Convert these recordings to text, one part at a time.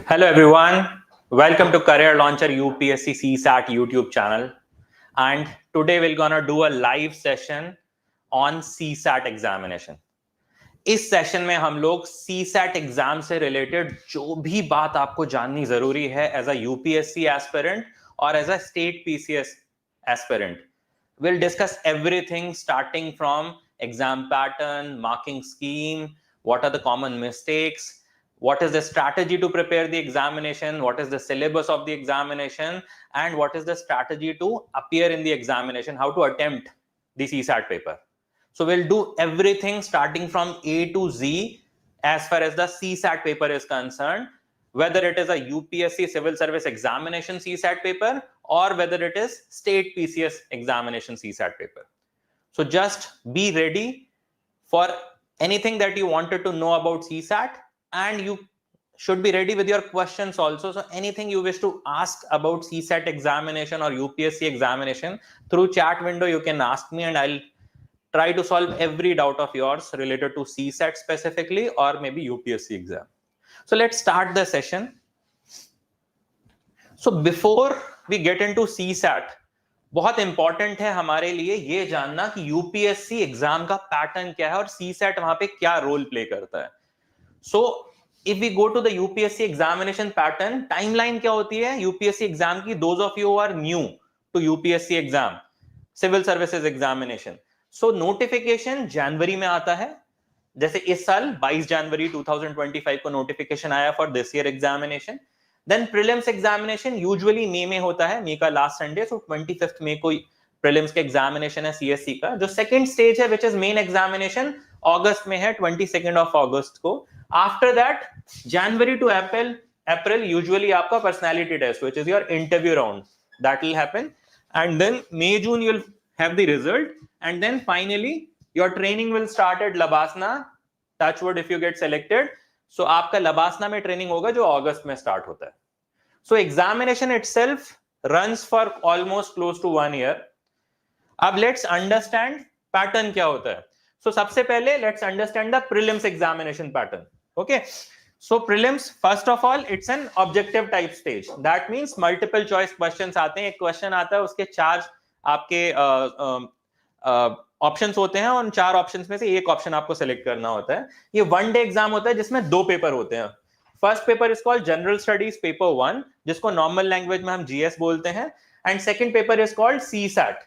Hello everyone, welcome to Career Launcher UPSC CSAT YouTube channel, and today we're gonna do a live session on CSAT examination. इस session में हम लोग CSAT exam से related जो भी बात आपको जाननी जरूरी है एज अ यूपीएससी एस्पिरेंट और as a state PCS aspirant, we'll discuss everything starting from exam pattern, marking scheme, what are the common mistakes, what is the strategy to prepare the examination, what is the syllabus of the examination, and what is the strategy to appear in the examination, how to attempt the CSAT paper. So we'll do everything starting from A to Z as far as the CSAT paper is concerned, whether it is a UPSC Civil Service Examination CSAT paper or whether it is State PCS Examination CSAT paper. So just be ready for anything that you wanted to know about CSAT, and you should be ready with your questions also. So anything you wish to ask about CSAT examination or UPSC examination through chat window, you can ask me and I'll try to solve every doubt of yours related to CSAT specifically or maybe UPSC exam. So let's start the session. So before we get into CSAT, बहुत important है हमारे लिए ये जानना कि UPSC exam का pattern क्या है और सीसैट वहां पे क्या रोल प्ले करता है. So if we go to the UPSC examination pattern, timeline क्या होती है यूपीएससी एग्जाम की? Those of you are new to UPSC exam, civil services examination. So notification जनवरी में आता है. जैसे इस साल 22 जनवरी 2025 को नोटिफिकेशन आया for this year examination. Then prelims examination usually मई में होता है, मई का लास्ट संडे. सो 25 मई को प्रीलिम्स का एग्जामिनेशन है सीएससी का. जो सेकंड स्टेज है विच इज मेन एग्जामिनेशन, अगस्त में है, 22 ऑफ अगस्त को. After that January to April usually आपका personality test which is your interview round, that will happen. And then May June you will have the result, and then finally your training will start at LBSNAA. Touch wood if you get selected. So आपका लबासना में training होगा जो अगस्त में start होता है. So examination itself runs for almost close to 1 year. अब let's understand pattern क्या होता है. सो सबसे पहले let's understand the prelims examination pattern. Okay, so prelims first of all it's an objective type stage. That means multiple choice questions आते हैं. एक question आता है, उसके 4 आपके ऑप्शंस होते हैं, और 4 ऑप्शंस में से एक ऑप्शन आपको सेलेक्ट करना होता है. ये 1 डे एग्जाम होता है जिसमें 2 पेपर होते हैं. First paper is called general studies paper 1, जिसको नॉर्मल लैंग्वेज में हम जीएस बोलते हैं. And second paper is called CSAT.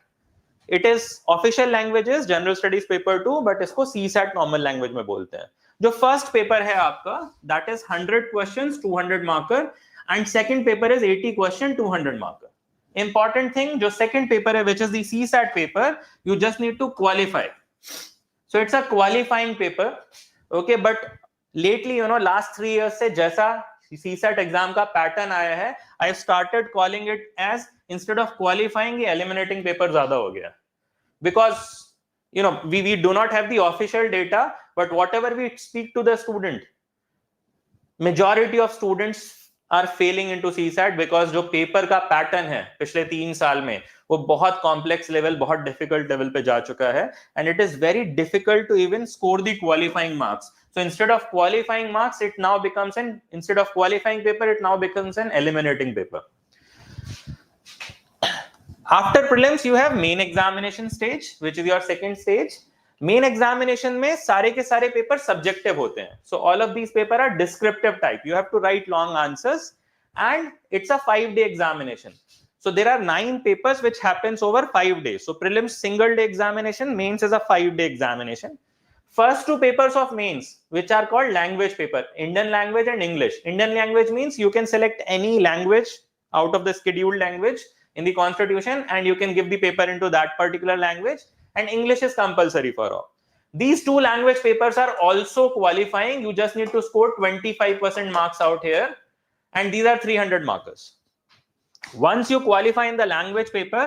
It is official languages general studies paper 2, but इसको सीसैट नॉर्मल लैंग्वेज में बोलते हैं. जो फर्स्ट पेपर है आपका, that is 100 questions 200 marker, and second paper is 80 question 200 marker. Important thing, जो second paper है which is the CSAT paper, you just need to qualify. So it's a qualifying paper. Okay, but lately last 3 years से जैसा CSAT exam का pattern आया है, I have started calling it as, instead of qualifying, ये eliminating paper ज्यादा हो गया. Because we do not have the official data, but whatever we speak to the student, majority of students are failing into CSAT because जो paper का pattern है पिछले 3 साल में वो बहुत कॉम्प्लेक्स लेवल, बहुत डिफिकल्ट लेवल पे जा चुका है. And it is very difficult to even score the qualifying marks. So instead of qualifying marks, it now becomes an, instead of qualifying paper, it now becomes an eliminating paper. After prelims you have main examination stage which is your second stage. Main examination में सारे के सारे paper subjective होते हैं. So all of these paper are descriptive type. You have to write long answers, and it's a 5-day examination. So there are 9 papers which happens over 5 days. So prelims single day examination, mains is a 5-day examination. First 2 papers of mains, which are called language paper, Indian language and English. Indian language means you can select any language out of the scheduled language in the constitution, and you can give the paper into that particular language. And English is compulsory for all. These 2 language papers are also qualifying. You just need to score 25% marks out here, and these are 300 markers. Once you qualify in the language paper,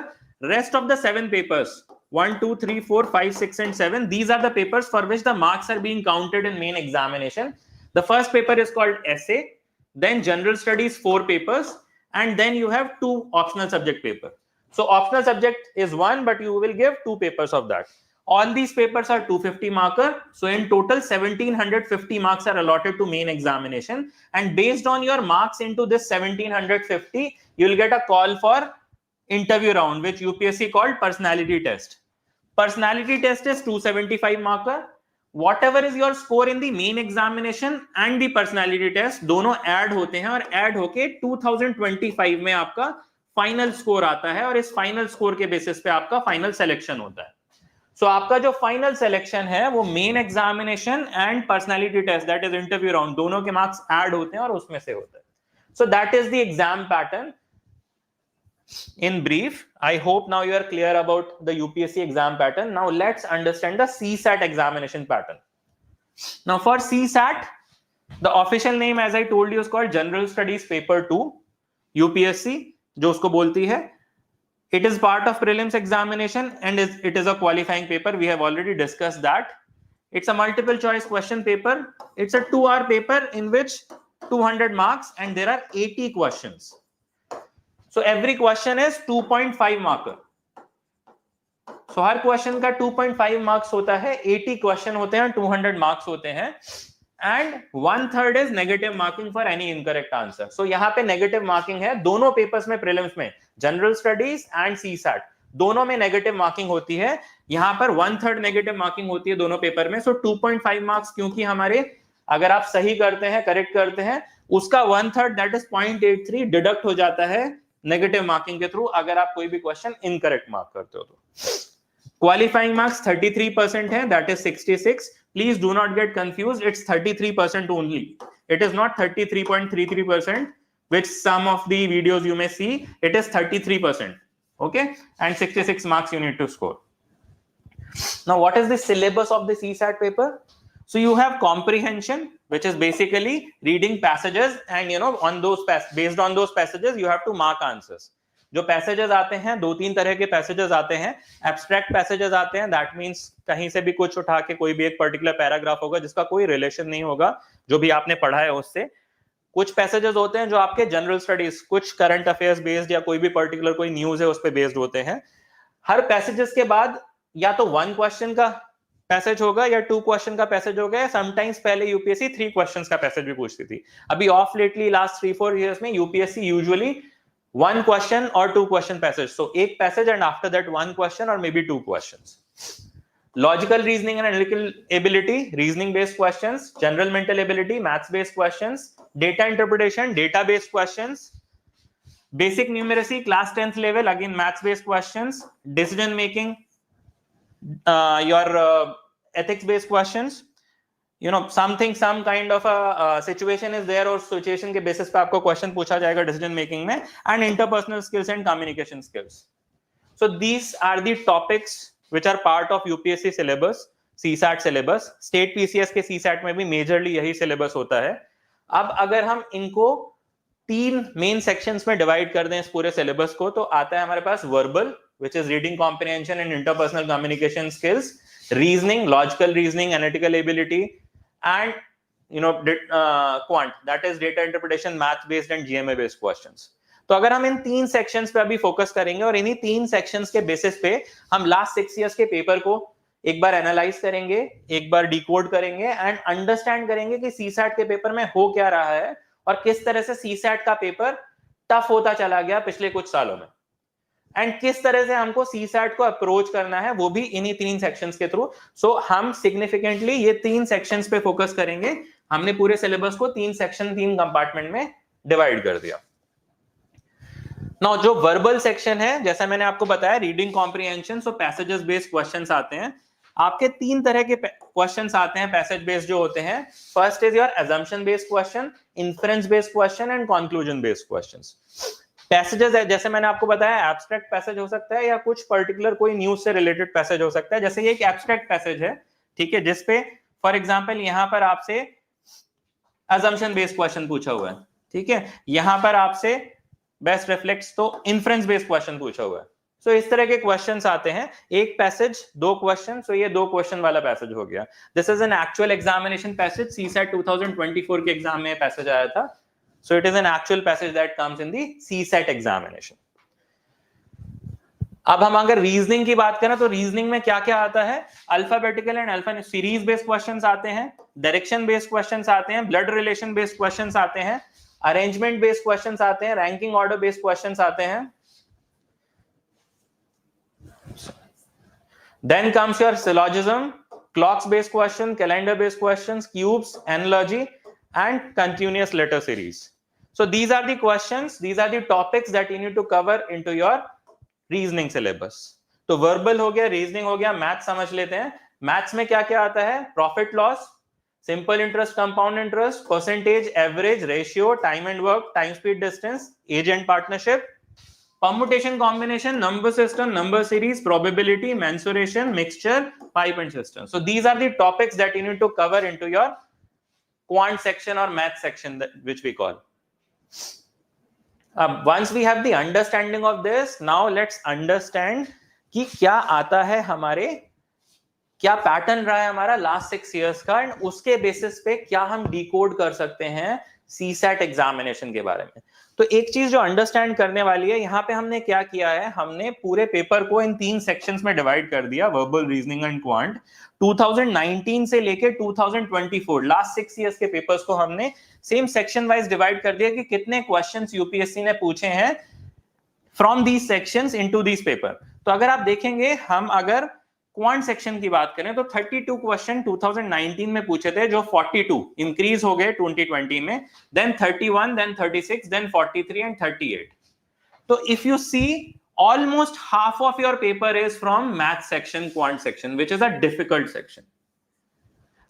rest of the 7 papers, 1, 2, 3, 4, 5, 6 and 7, these are the papers for which the marks are being counted in main examination. The first paper is called essay, then general studies 4 papers, and then you have 2 optional subject paper. So optional subject is 1, but you will give 2 papers of that. All these papers are 250 marker. So in total 1750 marks are allotted to main examination, and based on your marks into this 1750 you'll get a call for interview round, which UPSC called personality test. Personality test is 275 marker. Whatever is your score in the main examination and the personality test, दोनों add होते हैं और add होके 2025 में आपका final score आता है, और इस फाइनल स्कोर के बेसिस पे आपका फाइनल सिलेक्शन होता है. सो आपका जो फाइनल सिलेक्शन है वो main examination and personality test, that is interview round, दोनों के मार्क्स ऐड होते हैं और उसमें से होता है. सो that is the exam pattern in brief. I hope now you are clear about the UPSC exam pattern. Now let's understand the CSAT examination pattern. Now for CSAT, the official name, as I told you, is called General Studies Paper 2 UPSC, जो उसको बोलती है. It is part of prelims examination and it is a qualifying paper. We have already discussed that. It's a multiple choice question paper. It's a 2-hour paper in which 200 marks and there are 80 questions. So every question is 2.5 marker. So her question का 2.5 marks होता है, 80 question होते हैं, 200 marks होते हैं, and 1/3 is negative marking for any incorrect answer. So यहाँ पे negative marking है दोनों पेपर्स में, प्रीलिम्स में, जनरल स्टडीज एंड सीसैट, दोनों में नेगेटिव मार्किंग होती है. यहाँ पर 1/3 नेगेटिव मार्किंग होती है दोनों पेपर में. सो 2.5 मार्क्स, क्योंकि हमारे अगर आप सही करते हैं, करेक्ट करते हैं, उसका 1/3 दैट इज 0.83 डिडक्ट हो जाता है नेगेटिव मार्किंग के थ्रू, अगर आप कोई भी क्वेश्चन इनकरेक्ट मार्क करते हो तो. क्वालिफाइंग मार्क्स 33% है, that is 66. Please do not gate confused, it's 33% only. It is not 33.33%, which some of the videos you may see. It is 33%. Okay, and 66 marks you need to score. Now what is the syllabus of the CSAT paper? So you have comprehension, which is basically reading passages, and on those based on those passages you have to mark answers. जो passages आते हैं, 2-3 तरह के passages आते हैं. Abstract passages आते हैं, that means कहीं से भी कुछ उठा के कोई भी एक particular paragraph होगा जिसका कोई relation नहीं होगा जो भी आपने पढ़ा है उससे. कुछ पैसेजेस होते हैं जो आपके जनरल स्टडीज, कुछ करंट अफेयर्स बेस्ड या कोई भी पर्टिकुलर कोई न्यूज है उस पे बेस्ड होते हैं. हर पैसेजेस के बाद या तो 1 क्वेश्चन का पैसेज होगा या 2 क्वेश्चन का पैसेज होगा. समटाइम्स पहले यूपीएससी 3 क्वेश्चंस का पैसेज भी पूछती थी. अभी ऑफ लेटली लास्ट 3-4 इयर्स में यूपीएससी यूजुअली 1 क्वेश्चन और 2 क्वेश्चन पैसेज. सो एक passage and after that 1 question और maybe 2 questions. Logical reasoning and analytical ability, reasoning based questions. General mental ability, maths based questions. Data interpretation, data based questions. Basic numeracy, class 10th level, again maths based questions. Decision making, your ethics based questions. Some kind of a situation is there और situation के basis पे आपको question पूछा जाएगा decision making में. And interpersonal skills and communication skills. So these are the topics which are part of UPSC syllabus, CSAT syllabus. State PCS के CSAT में भी majorly यही syllabus होता है. अब अगर हम इनको 3 main sections में divide कर दें इस पूरे syllabus को, तो आता है हमारे पास verbal, which is reading comprehension and interpersonal communication skills, reasoning, logical reasoning, analytical ability, and quant, that is data interpretation, math based and GMA based questions. तो अगर हम इन 3 सेक्शंस पे अभी फोकस करेंगे और इन्हीं 3 सेक्शंस के बेसिस पे हम लास्ट 6 इयर्स के पेपर को एक बार एनालाइज करेंगे, एक बार डिकोड करेंगे एंड अंडरस्टैंड करेंगे कि सीसैट के पेपर में हो क्या रहा है और किस तरह से सीसैट का पेपर टफ होता चला गया पिछले कुछ सालों में, एंड किस तरह से हमको सीसैट को अप्रोच करना है, वो भी इन्हीं 3 सेक्शंस के थ्रू. सो हम सिग्निफिकेंटली ये 3 सेक्शंस पे फोकस करेंगे. हमने पूरे सिलेबस को 3 सेक्शन, 3 कंपार्टमेंट में डिवाइड कर दिया. Now, जो वर्बल सेक्शन है, जैसा मैंने आपको बताया, रीडिंग कॉम्प्रिहेंशन, सो पैसेजेस बेस्ड क्वेश्चंस आते हैं. आपके 3 तरह के क्वेश्चंस आते हैं पैसेज बेस्ड जो होते हैं. First is your assumption based question, inference based question and conclusion based questions. Passages है, जैसे मैंने आपको बताया, एब्स्ट्रैक्ट पैसेज हो सकता है या कुछ पर्टिकुलर कोई न्यूज से रिलेटेड पैसेज हो सकता है. जैसे ये एक एब्स्ट्रैक्ट पैसेज है, ठीक है, जिसपे फॉर एग्जाम्पल यहाँ पर आपसे assumption बेस्ड क्वेश्चन पूछा हुआ है, ठीक है, यहाँ पर आपसे बेस्ट रिफ्लेक्ट्स तो इन्फ्रेंस बेस्ड क्वेश्चन पूछा हुआ है. सो इस तरह के क्वेश्चंस आते हैं. एक पैसेज 2 क्वेश्चन, सो ये 2 क्वेश्चन वाला पैसेज हो गया. This is an actual examination passage. CSAT 2024 के एग्जाम में पैसेज आया था. So it is an actual passage that comes in the CSAT examination. अब हम अगर रीजनिंग की बात करें तो रीजनिंग में क्या क्या आता है, alphabetical and alpha series based questions आते हैं, डायरेक्शन बेस्ड क्वेश्चंस आते हैं, ब्लड रिलेशन बेस्ड क्वेश्चंस आते हैं, अरेंजमेंट बेस्ड क्वेश्चंस आते हैं, रैंकिंग ऑर्डर बेस्ड क्वेश्चंस आते हैं. Then comes your syllogism, clocks based question, calendar based questions, cubes, analogy, and continuous letter series. So these are the questions, these are the topics that you need to cover into your reasoning syllabus. तो verbal हो गया, reasoning हो गया, math समझ लेते हैं. Maths में क्या क्या आता है, profit loss, simple interest, compound interest, percentage, average, ratio, time and work, time speed distance, age and partnership, permutation combination, number system, number series, probability, mensuration, mixture, pipe and system. So these are the topics that you need to cover into your quant section or math section, which we call. Once we have the understanding of this, now let's understand कि क्या आता है हमारे, क्या pattern रहा है हमारा last 6 years का, एंड उसके बेसिस पे क्या हम डिकोड कर सकते हैं सीसैट एग्जामिनेशन के बारे में. तो एक चीज जो अंडरस्टैंड करने वाली है, यहां पे हमने क्या किया है, हमने पूरे पेपर को इन 3 सेक्शंस में डिवाइड कर दिया, वर्बल, रीजनिंग एंड क्वांट. 2019 से लेके 2024 लास्ट 6 इयर्स के पेपर्स को हमने सेम सेक्शन वाइज डिवाइड कर दिया कि कितने क्वेश्चंस यूपीएससी ने पूछे हैं from these sections into these paper. तो अगर आप देखेंगे, हम अगर क्वांट सेक्शन की बात करें तो 32 क्वेश्चन 2019 में पूछे थे, जो 42 इंक्रीज हो गए 2020 में, देन 31, देन 36, देन 43 एंड 38. तो if you see, almost half of your paper is from math section, quant section, which is a difficult section.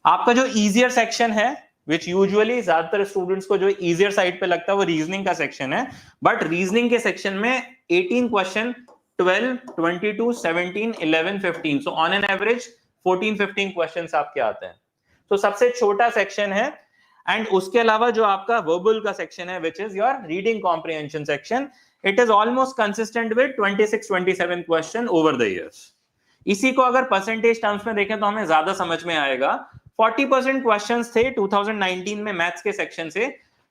आपका जो easier section है, which usually ज्यादातर स्टूडेंट्स को जो easier साइड पे लगता है, वो रीजनिंग का सेक्शन है. बट रीजनिंग के सेक्शन में 18 question 12, 22, 17, 11, 15. So on an average 14-15 questions आपके आते हैं. तो सबसे छोटा सेक्शन है. एंड उसके अलावा जो आपका वर्बल का सेक्शन है, which is your reading comprehension section, it is almost consistent with 26-27 question over the years. इसी को अगर परसेंटेज टर्म्स में देखें तो हमें ज्यादा समझ में आएगा. 40% क्वेश्चंस थे 2019 में मैथ्स के सेक्शन से,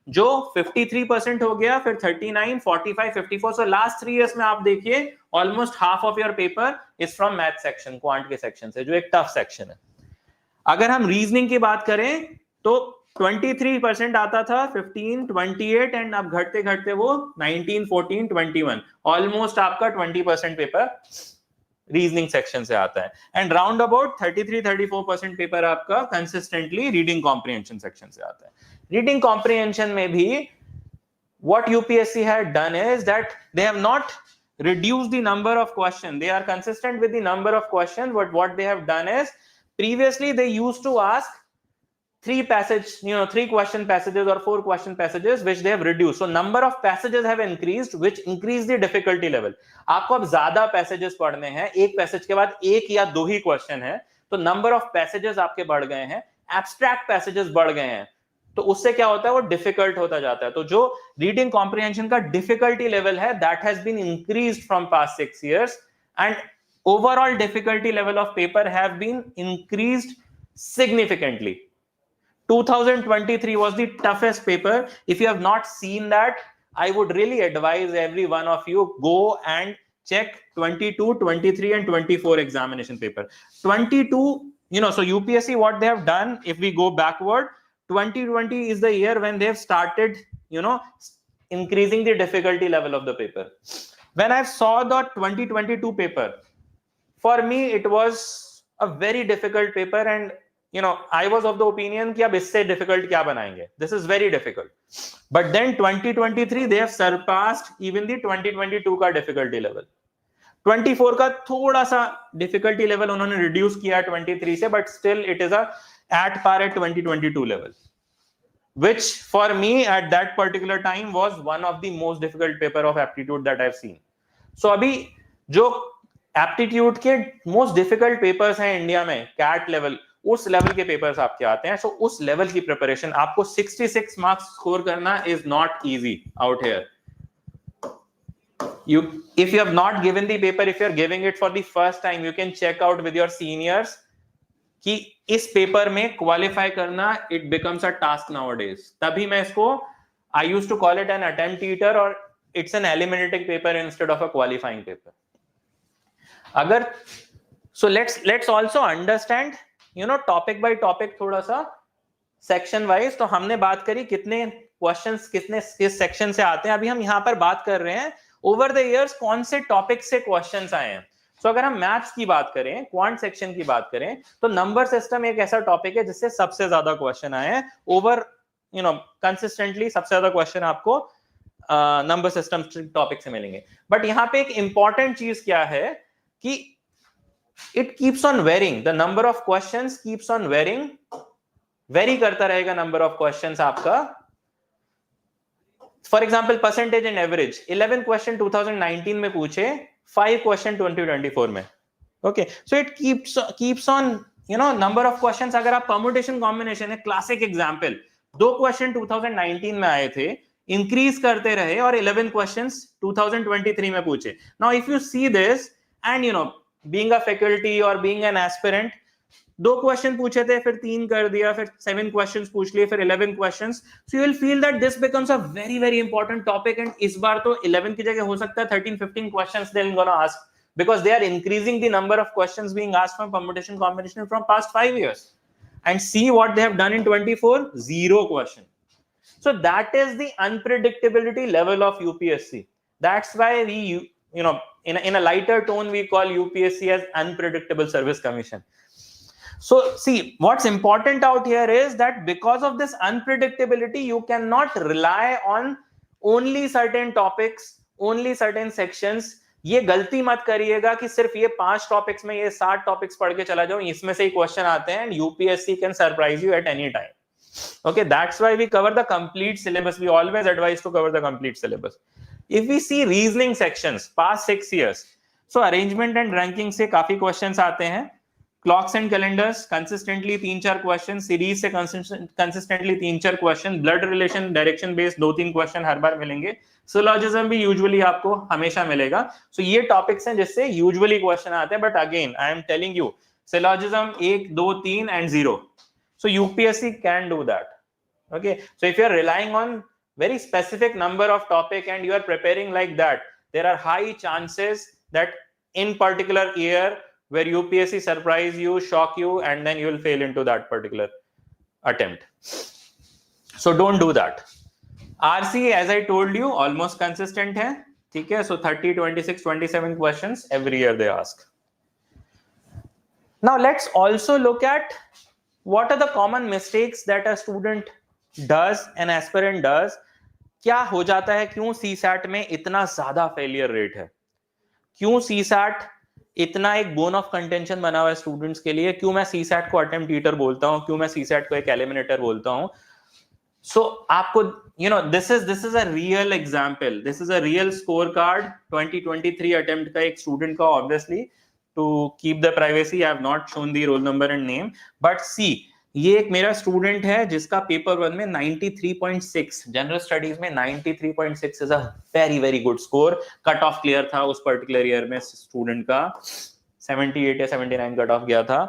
जो 53% हो गया, फिर 39, 45, 54. सो लास्ट 3 इयर्स में आप देखिए almost half of your paper is from math section, quant के सेक्शन से, जो एक टफ सेक्शन है. अगर हम रीजनिंग की बात करें तो 23% आता था, 15, 28, एंड अब घटते घटते वो 19, 14, 21. ऑलमोस्ट आपका 20% पेपर रीजनिंग सेक्शन से आता है. एंड राउंड अबाउट 33-34% पेपर आपका कंसिस्टेंटली रीडिंग कॉम्प्रिहेंशन सेक्शन से आता है. रीडिंग कॉम्प्रिहेंशन में भी what UPSC had done is that they have not reduced the number of questions. They are consistent with the number of questions, but what they have done is, previously they used to ask 3 question passages or 4 question passages, which they have reduced. So number of passages have increased, which increase the difficulty level. आपको अब ज्यादा passages पढ़ने हैं, एक passage के बाद एक या 2 ही क्वेश्चन है, तो number of passages आपके बढ़ गए हैं, abstract passages बढ़ गए हैं. तो उससे क्या होता है, वो डिफिकल्ट होता जाता है. तो जो रीडिंग कॉम्प्रिहेंशन का डिफिकल्टी लेवल है, that has been increased from past 6 years, and overall difficulty level of paper have been increased significantly. 2023 was the toughest paper. If you have not seen that, I would really advise every one of you go and check 22, 23 and 24 examination paper. 22, so UPSC, what they have done, if we go backward, 2020 is the year when they have started, increasing the difficulty level of the paper. When I saw the 2022 paper, for me it was a very difficult paper, and I was of the opinion कि अब इससे difficult क्या बनाएंगे, this is very difficult. But then 2023 they have surpassed even the 2022 का difficulty level. 24 का थोड़ा सा difficulty level उन्होंने reduce किया 23 से, but still it is at par at 2022 level, which for me at that particular time was one of the most difficult paper of aptitude that I've seen. So अभी जो aptitude के most difficult papers हैं India में, CAT level, उस level के papers आपके आते हैं. सो उस लेवल की प्रिपरेशन, आपको 66 मार्क्स स्कोर करना is not easy out here. If you have not given the paper, if you are giving it for the first time, you can check out with your seniors कि इस paper में qualify करना, it becomes a task nowadays. तभी मैं इसको, I used to call it an attempt eater, और it's an eliminating paper instead of a qualifying paper. अगर so let's also understand topic by topic थोड़ा सा section wise. तो हमने बात करी कितने क्वेश्चंस कितने किस सेक्शन से आते हैं. अभी हम यहां पर बात कर रहे हैं ओवर द इयर्स कौन से टॉपिक से क्वेश्चंस आए हैं. सो अगर हम मैथ्स की बात करें, क्वांट सेक्शन की बात करें, तो नंबर सिस्टम एक ऐसा टॉपिक है जिससे सबसे ज्यादा क्वेश्चन आए हैं. ओवर कंसिस्टेंटली सबसे ज्यादा क्वेश्चन आपको नंबर सिस्टम टॉपिक से मिलेंगे. बट यहां पे एक इंपॉर्टेंट चीज क्या है कि it keeps on varying. The number of questions keeps on varying. Vary करता रहेगा नंबर ऑफ क्वेश्चंस आपका. For example percentage and average 11 question 2019 में पूछे, 5 क्वेश्चन 2024 में. Okay, so it keeps on number of questions. अगर आप परम्यूटेशन कॉम्बिनेशन है, classic example, 2 question 2019 में आए थे, इंक्रीज करते रहे और 11 क्वेश्चंस 2023 में पूछे. Now if you see this and being a faculty और बीइंग एन एस्पिरेंट, 2 क्वेश्चन पूछे थे, फिर 3 कर दिया, फिर 7 क्वेश्चंस पूछ लिए, फिर 11 questions. So you will feel that this becomes a very very important topic. And इस बार तो 11 की जगह हो सकता है 13-15 questions they will gonna ask, because they are increasing the number of questions being asked from permutation combination from past 5 years. And see what they have done in 24, 0 question. So that is the unpredictability level of UPSC. That's why we in a lighter tone we call UPSC as unpredictable service commission. So see, what's important out here is that because of this unpredictability, you cannot rely on only certain topics, only certain sections. ये गलती मत करिएगा कि सिर्फ ये 5 topics में ये 60 topics पढ़ के चला जाऊं, इसमें से ही क्वेश्चन आते हैं. And UPSC can surprise you at any time. Okay, that's why we cover the complete syllabus. We always advise to cover the complete syllabus. If we see reasoning sections past 6 years, so arrangement and ranking से काफी questions आते हैं. Clocks and calendars consistently 3-4 questions. Series से consistently 3-4 questions. Blood relation direction based 2-3 question हर बार मिलेंगे. Syllogism भी usually आपको हमेशा मिलेगा. So ये topics हैं जिससे usually question आते हैं. But again, I am telling you, syllogism 1, 2, 3 and 0. So UPSC can do that. Okay, so if you are relying on very specific number of topic and you are preparing like that, there are high chances that in particular year where UPSC surprise you, shock you, and then you will fail into that particular attempt. So don't do that. RC, as I told you, almost consistent hai. ठीक है, so 30, 26, 27 questions every year they ask. Now let's also look at what are the common mistakes that a student does, an aspirant does. क्या हो जाता है, क्यों CSAT में इतना ज्यादा फेलियर रेट है, क्यों CSAT इतना एक बोन ऑफ कंटेंशन बना हुआ है स्टूडेंट्स के लिए, क्यों मैं CSAT को अटेम्प्ट ईटर बोलता हूं, क्यों मैं CSAT को एक एलिमिनेटर बोलता हूं. सो आपको this is a real example, this is a real score card 2023 attempt का एक स्टूडेंट का. Obviously to keep the privacy, I have not shown the roll number and name, but see, ये एक मेरा स्टूडेंट है जिसका पेपर 1 में 93.6, general studies में 93.6 is a very very good score. Cut off clear था उस पर्टिकुलर ईयर में स्टूडेंट का, 78 या 79 कट ऑफ गया था.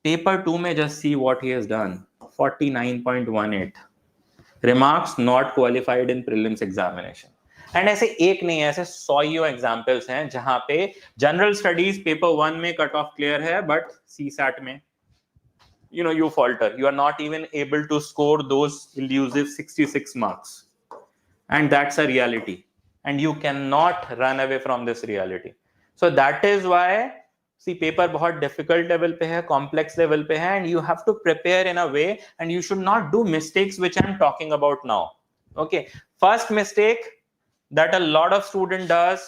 पेपर 2 में just see what he has done, 49.18, remarks not qualified in prelims examination. And ऐसे एक नहीं है, ऐसे 100 एग्जाम्पल्स हैं जहां पे जनरल स्टडीज पेपर 1 में कट ऑफ क्लियर है, बट CSAT में you falter. You are not even able to score those elusive 66 marks. And that's a reality. And you cannot run away from this reality. So that is why, see, paper बहुत difficult level पे है, complex level पे है, and you have to prepare in a way, and you should not do mistakes which I'm talking about now. Okay. First mistake that a lot of student does,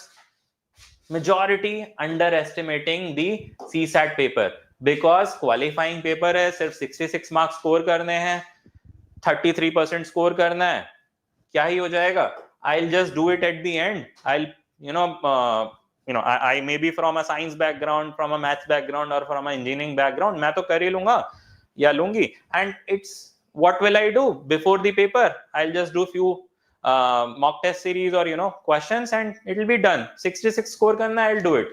majority underestimating the CSAT paper. Because qualifying paper है, सिर्फ 66 marks score करने हैं, 33% score करना है, क्या ही हो जाएगा. I'll just do it at the end. I may be from a science background, from a maths background, or from an engineering background. मैं तो कर ही लूंगा या लूंगी. And it's what will I do before the paper? I'll just do few mock test series or questions and it will be done. 66 score करना, I'll do it.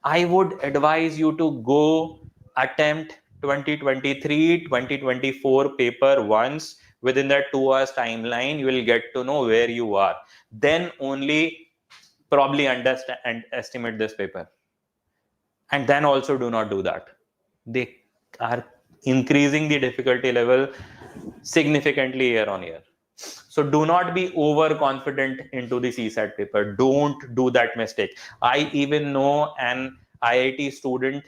I would advise you to go attempt 2023, 2024 paper once. Within that 2 hours timeline, you will get to know where you are. Then only probably underestimate this paper. And then also do not do that. They are increasing the difficulty level significantly year on year. So do not be overconfident into the CSAT paper. Don't do that mistake. I even know an IIT student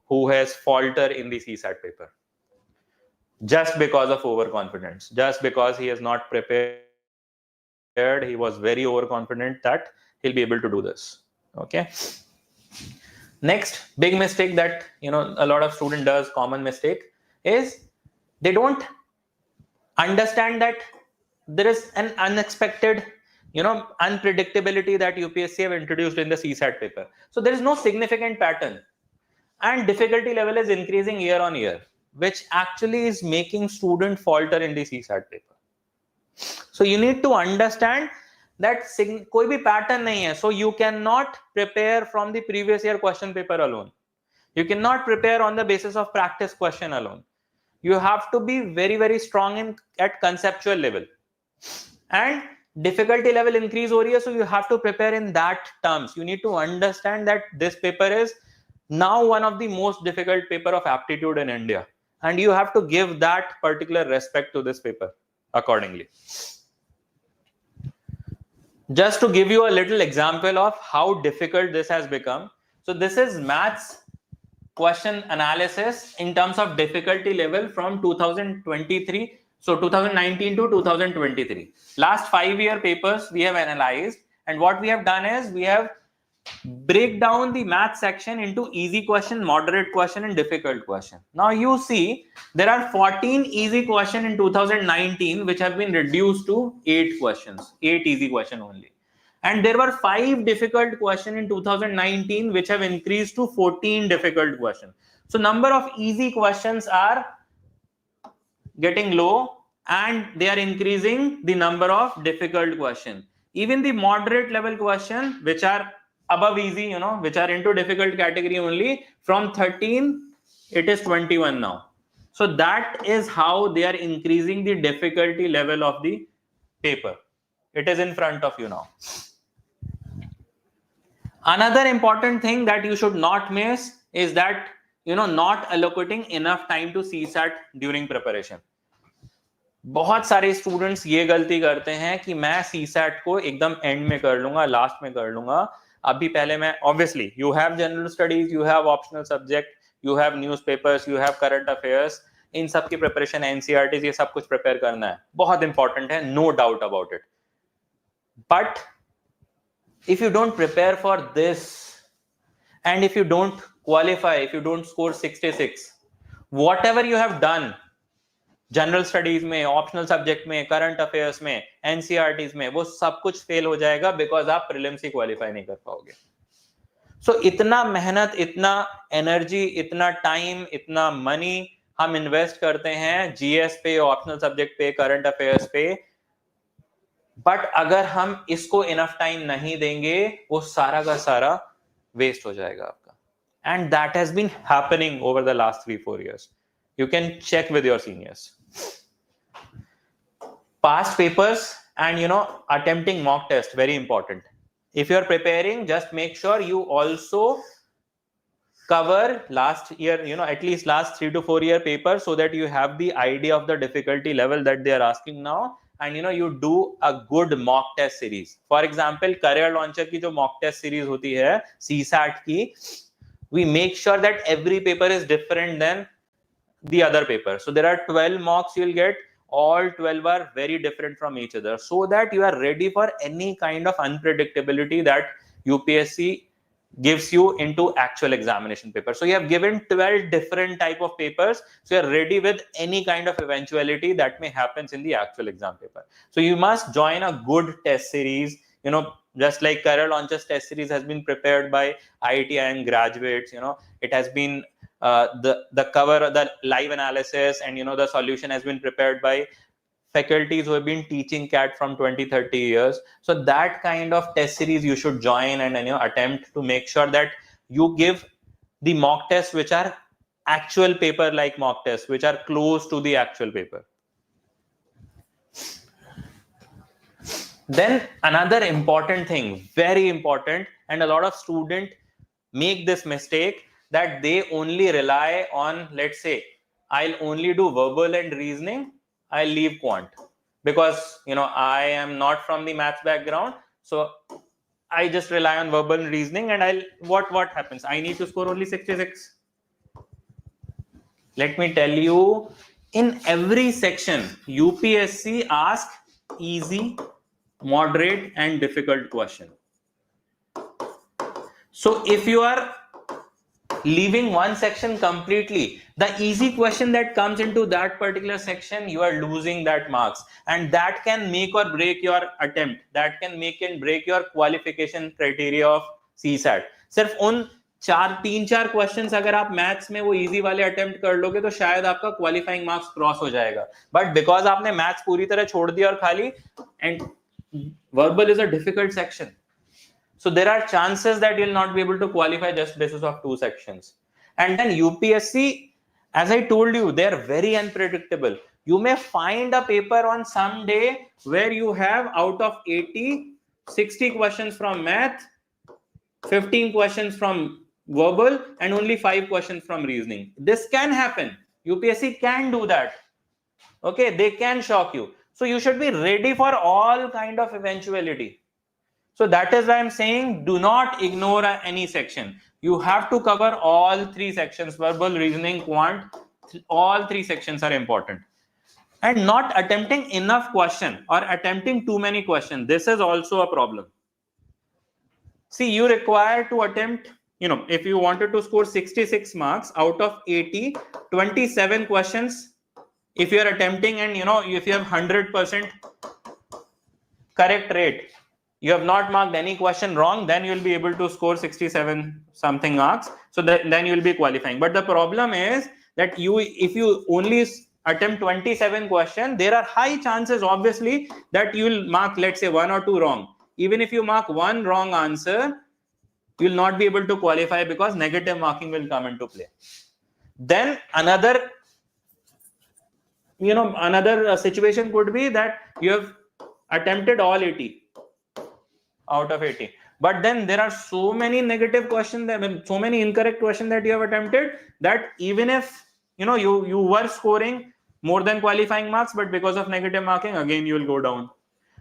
who has faltered in the CSAT paper just because of overconfidence, just because he has not prepared. He was very overconfident that he'll be able to do this. Okay. Next big mistake that a lot of student does, common mistake, is they don't understand that there is an unexpected unpredictability that UPSC have introduced in the CSAT paper. So there is no significant pattern, and difficulty level is increasing year on year, which actually is making student falter in the CSAT paper. So you need to understand that कोई भी pattern नहीं है. So you cannot prepare from the previous year question paper alone. You cannot prepare on the basis of practice question alone. You have to be very, very strong at conceptual level. And difficulty level increase हो रही है, so you have to prepare in that terms. You need to understand that this paper is now one of the most difficult paper of aptitude in India. And you have to give that particular respect to this paper accordingly. Just to give you a little example of how difficult this has become. So this is maths question analysis in terms of difficulty level from 2023. So 2019 to 2023. Last 5-year papers we have analyzed. And what we have done is we have break down the math section into easy question, moderate question, and difficult question. Now you see there are 14 easy questions in 2019 which have been reduced to 8 questions, 8 easy question only. And there were 5 difficult questions in 2019 which have increased to 14 difficult questions. So number of easy questions are getting low and they are increasing the number of difficult questions. Even the moderate level question which are above easy, which are into difficult category only, from 13 it is 21 now. So that is how they are increasing the difficulty level of the paper. It is in front of you now. Another important thing that you should not miss is that not allocating enough time to CSAT during preparation. बहुत सारे students ये गलती करते हैं कि मैं CSAT को एकदम एंड में कर लूंगा, लास्ट में कर लूंगा. अभी पहले मैं obviously you have general studies, you have optional subject, you have newspapers, you have current affairs. इन सब की प्रिपरेशन, NCERTs, ये सब कुछ प्रिपेयर करना है, बहुत इंपॉर्टेंट है, no doubt about it. But if you don't prepare for this and if you don't qualify, if you don't score 66, whatever you have done general studies में, ऑप्शनल सब्जेक्ट में, current affairs में, NCERTs में, वो सब कुछ fail हो जाएगा because आप प्रीलिम्स ही क्वालिफाई नहीं कर पाओगे. सो इतना मेहनत, इतना एनर्जी, इतना टाइम, इतना मनी हम इन्वेस्ट करते हैं जीएस पे, ऑप्शनल सब्जेक्ट पे, करंट अफेयर्स पे, बट अगर हम इसको इनफ टाइम नहीं देंगे वो सारा का सारा वेस्ट हो जाएगा आपका. And that has been happening over the last 3-4 years. You can check with your seniors. Past papers and attempting mock test, very important. If you are preparing, just make sure you also cover last year, at least last 3 to 4 year papers, so that you have the idea of the difficulty level that they are asking now. And you do a good mock test series. For example, Career Launcher की जो mock test series होती है CSAT की, we make sure that every paper is different than the other paper. So there are 12 mocks you'll get. All 12 are very different from each other, so that you are ready for any kind of unpredictability that UPSC gives you into actual examination paper. So you have given 12 different type of papers, so you are ready with any kind of eventuality that may happen in the actual exam paper. So you must join a good test series, just like Career Launcher's test series has been prepared by IIT graduates. It has been the cover, the live analysis, and the solution has been prepared by faculties who have been teaching CAT from 20-30 years. So that kind of test series you should join and attempt to make sure that you give the mock tests which are actual paper like mock tests, which are close to the actual paper. Then another important thing, very important, and a lot of students make this mistake, that they only rely on, let's say, I'll only do verbal and reasoning, I'll leave quant, because I am not from the maths background, so I just rely on verbal and reasoning, and what happens? I need to score only 66. Let me tell you, in every section, UPSC asks easy, moderate, and difficult question. So if you are leaving one section completely, the easy question that comes into that particular section, you are losing that marks, and that can make or break your attempt, that can make and break your qualification criteria of CSAT. सिर्फ उन तीन चार questions अगर आप maths में वो easy वाले attempt कर लोगे तो शायद आपका क्वालिफाइंग मार्क्स क्रॉस हो जाएगा, बट बिकॉज आपने मैथ्स पूरी तरह छोड़ दिया और खाली, and verbal is a difficult section. So there are chances that you'll not be able to qualify just basis of two sections. And then UPSC, as I told you, they're very unpredictable. You may find a paper on some day where you have out of 80, 60 questions from math, 15 questions from verbal, and only 5 questions from reasoning. This can happen. UPSC can do that. Okay, they can shock you. So you should be ready for all kind of eventuality. So that is why I'm saying, do not ignore any section. You have to cover all three sections: verbal, reasoning, quant. All three sections are important. And not attempting enough question or attempting too many questions, this is also a problem. See, you require to attempt, if you wanted to score 66 marks out of 80, 27 questions, if you are attempting, and if you have 100% correct rate, you have not marked any question wrong, then you will be able to score 67 something marks. So then you will be qualifying. But the problem is that if you only attempt 27 questions, there are high chances, obviously, that you will mark, let's say, 1 or 2 wrong. Even if you mark 1 wrong answer, you will not be able to qualify because negative marking will come into play. Then another situation could be that you have attempted all 80 out of 80, but then there are so many negative questions, so many incorrect questions that you have attempted, that even if you were scoring more than qualifying marks, but because of negative marking, again you will go down.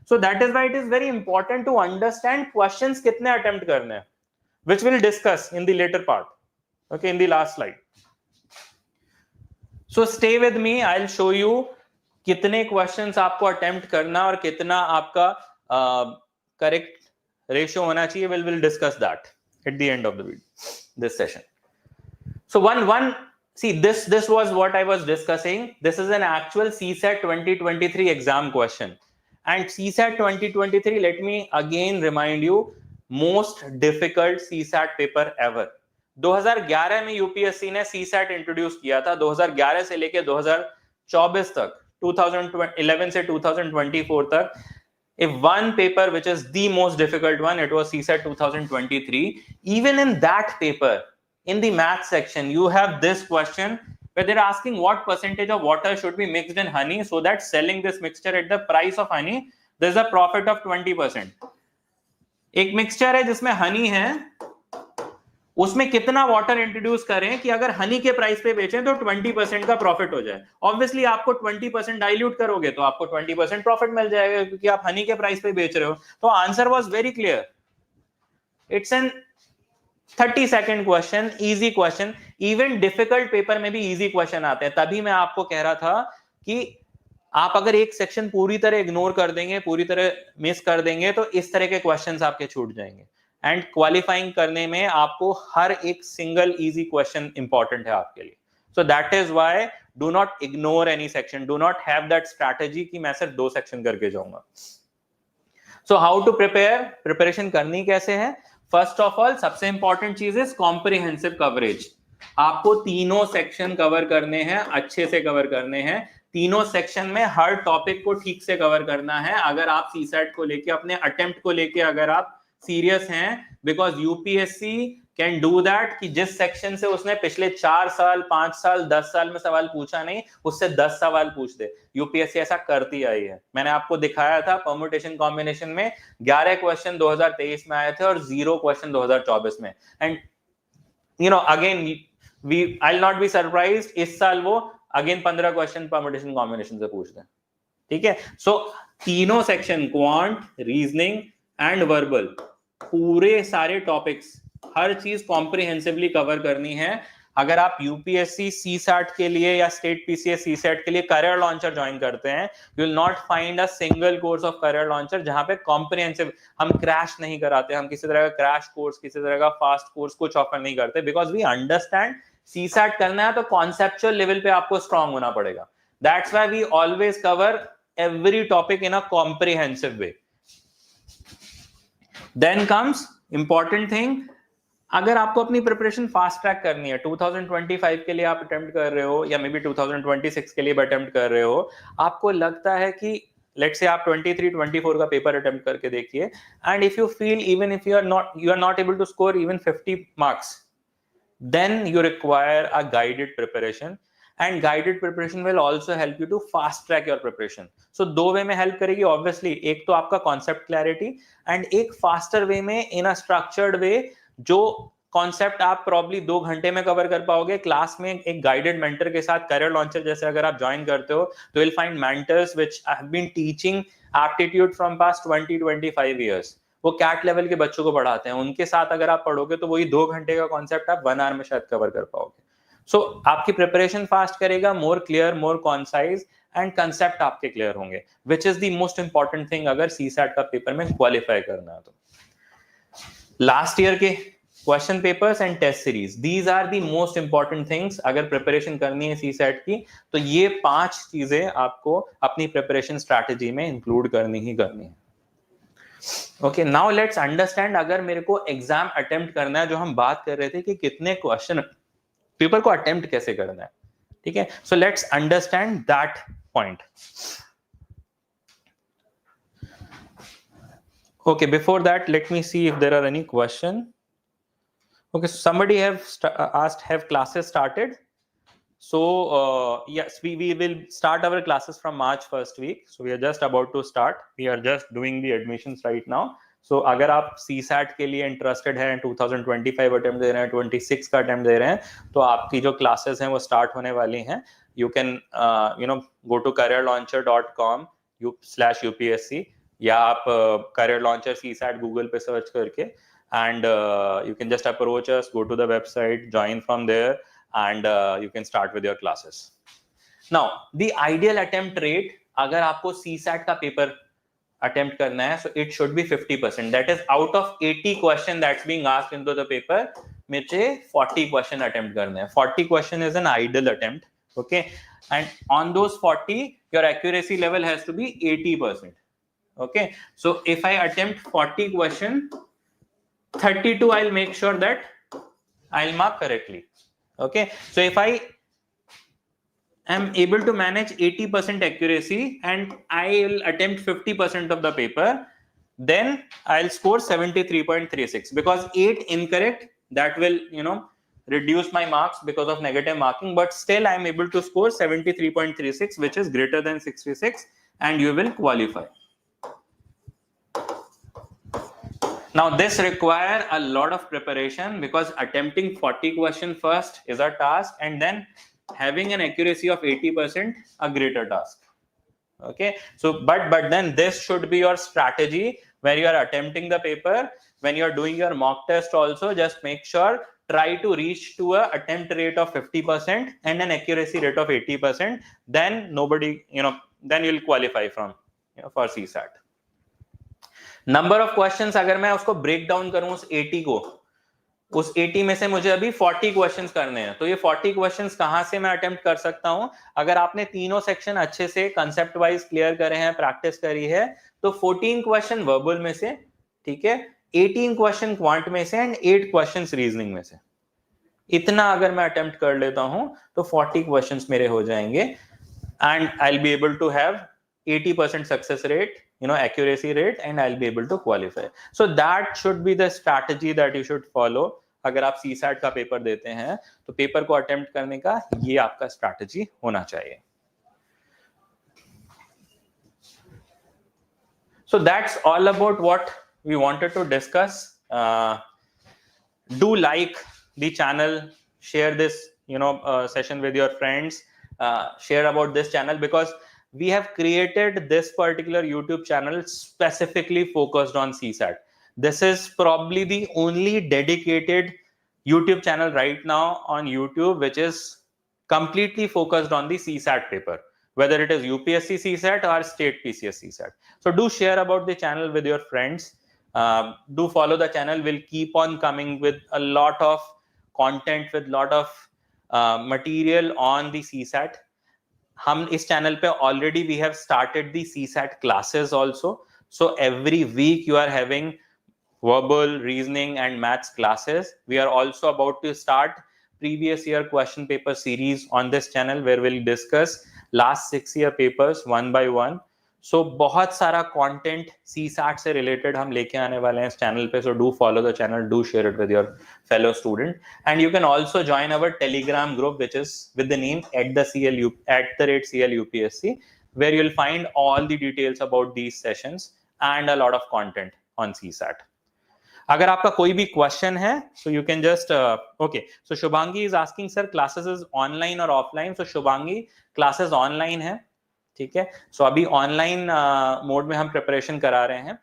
So that is why it is very important to understand questions kitne attempt karne hain, which we'll discuss in the later part, okay, in the last slide. So stay with me, I'll show you kitne questions aapko attempt karna और कितना आपका correct ratio होना चाहिए. We'll discuss that at the end of the video, this session. So see, this was what I was discussing. This is an actual CSAT 2023 exam question, and CSAT 2023, let me again remind you, most difficult CSAT paper ever. 2011 में UPSC ने CSAT introduce किया था. 2011 से लेके 2024 तक, 2011 से 2024 तक, if one paper which is the most difficult one, it was CSAT 2023. Even in that paper, in the math section, you have this question where they're asking what percentage of water should be mixed in honey so that selling this mixture at the price of honey, there's a profit of 20%. एक mixture है जिसमें हनी है, उसमें कितना water introduce करें कि अगर हनी के प्राइस पे बेचें तो 20% का प्रॉफिट हो जाए. ऑब्वियसली आपको 20% डाइल्यूट करोगे तो आपको 20% प्रॉफिट मिल जाएगा क्योंकि आप हनी के प्राइस पे बेच रहे हो. तो answer was very clear. It's an 30-second question, easy question. Even difficult paper में भी इजी क्वेश्चन आते हैं. तभी मैं आपको कह रहा था कि आप अगर एक सेक्शन पूरी तरह इग्नोर कर देंगे, पूरी तरह मिस कर देंगे, तो इस तरह के क्वेश्चंस आपके छूट जाएंगे. एंड क्वालिफाइंग करने में आपको हर एक सिंगल इजी क्वेश्चन इंपॉर्टेंट है आपके लिए. So that is why do not ignore any section, do not have that strategy कि मैं सिर्फ 2 सेक्शन करके जाऊंगा. So how to prepare, preparation करनी कैसे है? फर्स्ट ऑफ ऑल, सबसे इंपॉर्टेंट चीज इज कॉम्प्रिहेंसिव कवरेज. आपको तीनों सेक्शन कवर करने हैं, अच्छे से कवर करने हैं. तीनों सेक्शन में हर टॉपिक को ठीक से कवर करना है. अगर आप सीसैट को लेके, अपने अटेम्प्ट को लेके अगर आप सीरियस हैं, because UPSC can do that कि जिस सेक्शन से उसने पिछले 4 साल 5 साल 10 साल में सवाल पूछा नहीं, उससे 10 सवाल पूछ दे। यूपीएससी ऐसा करती आई है। मैंने आपको दिखाया था परम्यूटेशन कॉम्बिनेशन में 11 क्वेश्चन 2023 में आए थे और 0 क्वेश्चन 2024 में। And you know again I not be surprised इस साल वो अगेन 15 क्वेश्चन परम्यूटेशन कॉम्बिनेशन से पूछ दें। ठीक है, सो तीनों section quant, reasoning and verbal, पूरे सारे टॉपिक्स, हर चीज कॉम्प्रिहेंसिवली कवर करनी है। अगर आप यूपीएससी सीसैट के लिए या स्टेट पीसीएस सीसैट के लिए करियर लॉन्चर ज्वाइन करते हैं, you will not find a single course of career launcher जहां पे कॉम्प्रिहेंसिव, हम क्रैश नहीं कराते, हम किसी तरह का क्रैश कोर्स, किसी तरह का फास्ट कोर्स कुछ ऑफर नहीं करते, बिकॉज वी अंडरस्टैंड सीसैट करना है तो कॉन्सेप्चुअल लेवल पे आपको स्ट्रांग होना पड़ेगा। That's why we always cover every topic in a comprehensive way. Then comes important thing, अगर आपको अपनी प्रिपरेशन फास्ट ट्रैक करनी है, 2025 के लिए आप अटेम्प्ट कर रहे हो या मे बी 2026 के लिए अटेम्प्ट कर रहे हो, आपको लगता है कि लेट्स से आप 23-24 का पेपर अटेम्प्ट करके देखिए, and if you feel even if you are not able to score even 50 marks, then you require a guided preparation, and guided preparation will also help you to fast track your preparation. So दो वे में help करेगी obviously, एक तो आपका concept clarity and एक faster way में इन a structured way, जो concept आप प्रॉब्ली 2 घंटे में कवर कर पाओगे क्लास में एक गाइडेड मेंटर के साथ। करियर लॉन्चर जैसे अगर आप ज्वाइन करते हो तो will find mentors which have been teaching aptitude from past 20-25 years, वो कैट लेवल के बच्चों को पढ़ाते हैं, उनके साथ अगर आप पढ़ोगे तो वही 2 घंटे का कॉन्सेप्ट आप 1 आवर में शायद कवर कर पाओगे। सो आपकी प्रिपरेशन फास्ट करेगा, more clear, more concise, and concept आपके क्लियर होंगे, which is the most important thing अगर सीसैट का पेपर में क्वालिफाई करना है तो। लास्ट ईयर के question papers and test series, these are the most important things अगर प्रिपरेशन करनी है सीसैट की, तो ये 5 चीजें आपको अपनी प्रिपरेशन स्ट्रैटेजी में इंक्लूड करनी ही करनी है। ओके, नाउ लेट्स अंडरस्टैंड, अगर मेरे को एग्जाम अटेम्प्ट करना है, जो हम बात कर रहे थे कि कितने क्वेश्चन पेपर को अटेम्प्ट कैसे करना है, ठीक है, so let's understand that point. Okay, before that, let me see if there are any question. Okay, so somebody have asked, have classes started? So yes, we will start our classes from March first week. So we are just about to start. We are just doing the admissions right now. So अगर आप CSAT के लिए interested हैं, 2025 attempt दे रहे हैं, 26 का attempt दे रहे हैं, तो आपकी जो क्लासेस हैं वो स्टार्ट होने वाली हैं। You can go to careerlauncher.com/UPSC, या आप करियर लॉन्चर सीसैट गूगल पे सर्च करके, and you can just approach us, go to the website, join from there, and you can start with your classes. Now the ideal attempt rate अगर आपको CSAT का paper attempt करना है, so it should be 50%, that is out of 80 question that's being asked into the paper, मुझे 40 question attempt करने हैं। 40 question is an ideal attempt, okay, and on those 40 your accuracy level has to be 80%. Okay, so if I attempt 40 question, 32 I'll make sure that I'll mark correctly. Okay, so if I am able to manage 80% accuracy and I will attempt 50% of the paper, then I'll score 73.36, because 8 incorrect, that will reduce my marks because of negative marking, but still I'm able to score 73.36, which is greater than 66, and you will qualify. Now this require a lot of preparation, because attempting 40 question first is a task, and then having an accuracy of 80% a greater task. Okay, so but then this should be your strategy where you are attempting the paper. When you are doing your mock test also, just make sure, try to reach to a attempt rate of 50% and an accuracy rate of 80%, then nobody, then you'll qualify from for CSAT. Number of questions अगर मैं उसको break down करूं उस 80 को, उस 80 में से मुझे अभी 40 क्वेश्चंस करने हैं, तो ये 40 क्वेश्चंस कहां से मैं अटेम्प्ट कर सकता हूं? अगर आपने तीनों सेक्शन अच्छे से कंसेप्ट वाइज क्लियर करे हैं, प्रैक्टिस करी है, तो 14 क्वेश्चन वर्बल में से, ठीक है, 18 क्वेश्चन क्वांट में से, एंड 8 क्वेश्चंस रीजनिंग में से। इतना अगर मैं अटेम्प्ट कर लेता हूं तो 40 क्वेश्चंस मेरे हो जाएंगे, and I will be able to have 80% success rate, accuracy rate, and I'll be able to qualify. So that should be the strategy that you should follow अगर आप CSAT का पेपर देते हैं तो पेपर को अटेम्प्ट करने का ये आपका स्ट्रैटेजी होना चाहिए. So that's all about what we wanted to discuss. Do like the channel, share this session with your friends, share about this channel, because we have created this particular YouTube channel specifically focused on CSAT. This is probably the only dedicated YouTube channel right now on YouTube which is completely focused on the CSAT paper, whether it is UPSC CSAT or state PCS CSAT. So do share about the channel with your friends. Do follow the channel. We'll keep on coming with a lot of content, with lot of material on the CSAT. हम इस channel पे already we have started the CSAT classes also. So every week you are having verbal, reasoning and maths classes. We are also about to start previous year question paper series on this channel where we'll discuss last 6 year papers one by one. So बहुत सारा content CSAT से related हम लेके आने वाले हैं इस channel पे. So do follow the channel, do share it with your fellow student, and you can also join our Telegram group which is with the name @CL UPSC, where you'll find all the details about these sessions and a lot of content on CSAT. अगर आपका कोई भी question है so you can just okay. So Shubhangi is asking, sir, classes is online or offline? So Shubhangi, classes online है, ठीक है. So अभी online mode में हम प्रिपरेशन करा रहे हैं.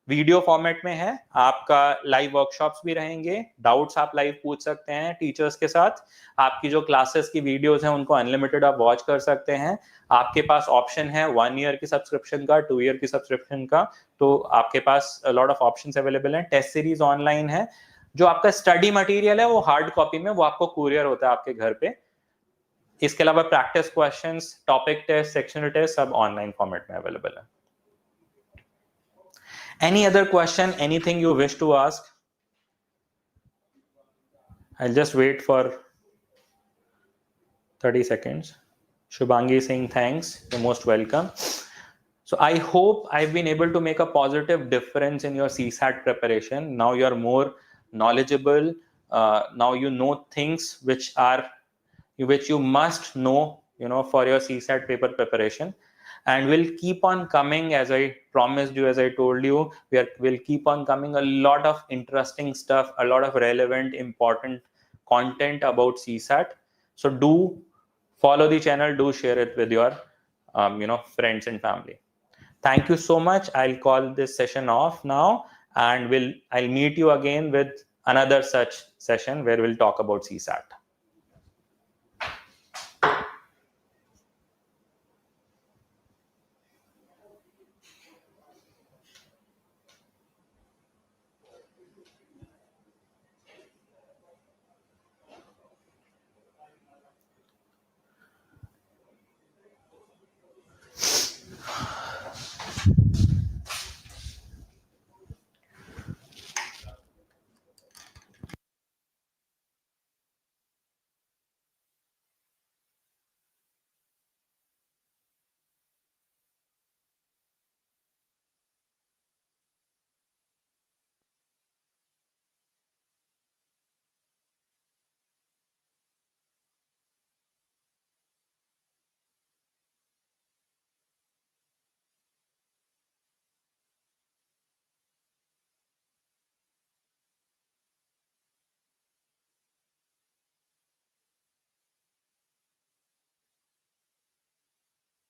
वीडियो फॉर्मेट में है. आपका लाइव वर्कशॉप्स भी रहेंगे. डाउट्स आप लाइव पूछ सकते हैं टीचर्स के साथ. आपकी जो क्लासेस की वीडियोस हैं उनको अनलिमिटेड आप वॉच कर सकते हैं. आपके पास ऑप्शन है 1 ईयर की सब्सक्रिप्शन का, 2 ईयर की सब्सक्रिप्शन का. तो आपके पास लॉट ऑफ ऑप्शंस अवेलेबल हैं. टेस्ट सीरीज ऑनलाइन है. जो आपका स्टडी मटेरियल है वो हार्ड कॉपी में वो आपको कुरियर होता है आपके घर पे. इसके अलावा practice questions, topic test, sectional test सब ऑनलाइन फॉर्मेट में अवेलेबल है. Any other question, anything you wish to ask? I'll just wait for 30 seconds. Shubhangi is saying thanks. You're most welcome. So I hope I've been able to make a positive difference in your CSAT preparation. Now you're more knowledgeable. Now you know things which you must know, for your CSAT paper preparation. And we'll keep on coming, as I promised you, as I told you, we'll keep on coming a lot of interesting stuff, a lot of relevant, important content about CSAT. So do follow the channel, do share it with your, friends and family. Thank you so much. I'll call this session off now, and I'll meet you again with another such session where we'll talk about CSAT.